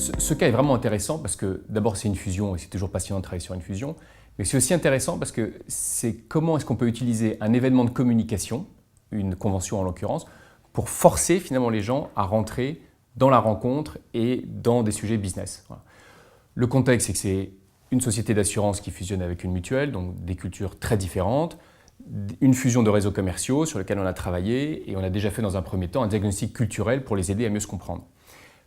Ce cas est vraiment intéressant parce que d'abord c'est une fusion et c'est toujours passionnant de travailler sur une fusion, mais c'est aussi intéressant parce que c'est comment est-ce qu'on peut utiliser un événement de communication, une convention en l'occurrence, pour forcer finalement les gens à rentrer dans la rencontre et dans des sujets business. Voilà. Le contexte, c'est que c'est une société d'assurance qui fusionne avec une mutuelle, donc des cultures très différentes, une fusion de réseaux commerciaux sur lesquels on a travaillé et on a déjà fait dans un premier temps un diagnostic culturel pour les aider à mieux se comprendre.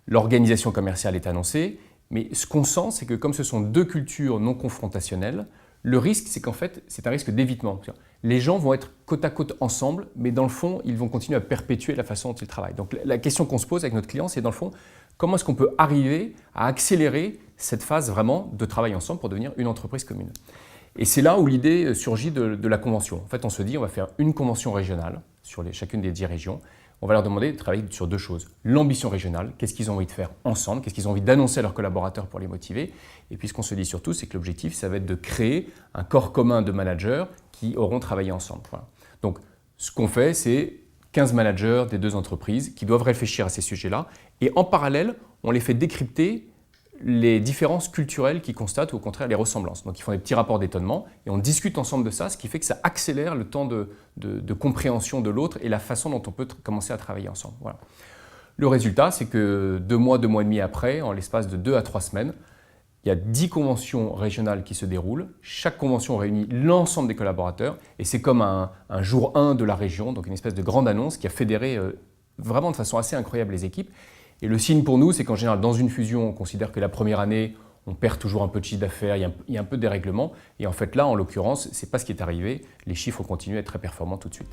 L'organisation commerciale est annoncée, mais ce qu'on sent, c'est que comme ce sont deux cultures non confrontationnelles, le risque, c'est qu'en fait, c'est un risque d'évitement. Les gens vont être côte à côte ensemble, mais dans le fond, ils vont continuer à perpétuer la façon dont ils travaillent. Donc la question qu'on se pose avec notre client, c'est dans le fond, comment est-ce qu'on peut arriver à accélérer cette phase vraiment de travail ensemble pour devenir une entreprise commune. Et c'est là où l'idée surgit de la convention. En fait, on se dit, on va faire une convention régionale sur chacune des 10 régions. On va leur demander de travailler sur deux choses. L'ambition régionale, qu'est-ce qu'ils ont envie de faire ensemble, qu'est-ce qu'ils ont envie d'annoncer à leurs collaborateurs pour les motiver. Et puis ce qu'on se dit surtout, c'est que l'objectif, ça va être de créer un corps commun de managers qui auront travaillé ensemble. Voilà. Donc ce qu'on fait, c'est 15 managers des deux entreprises qui doivent réfléchir à ces sujets-là. Et en parallèle, on les fait décrypter les différences culturelles qu'ils constatent ou au contraire les ressemblances. Donc ils font des petits rapports d'étonnement et on discute ensemble de ça, ce qui fait que ça accélère le temps de compréhension de l'autre et la façon dont on peut commencer à travailler ensemble. Voilà. Le résultat, c'est que 2 mois et demi après, en l'espace de 2 à 3 semaines, il y a 10 conventions régionales qui se déroulent. Chaque convention réunit l'ensemble des collaborateurs et c'est comme un jour 1 de la région, donc une espèce de grande annonce qui a fédéré vraiment de façon assez incroyable les équipes. Et le signe pour nous, c'est qu'en général, dans une fusion, on considère que la première année, on perd toujours un peu de chiffre d'affaires, il y a un peu de dérèglement. Et en fait, là, en l'occurrence, ce n'est pas ce qui est arrivé. Les chiffres ont continué à être très performants tout de suite.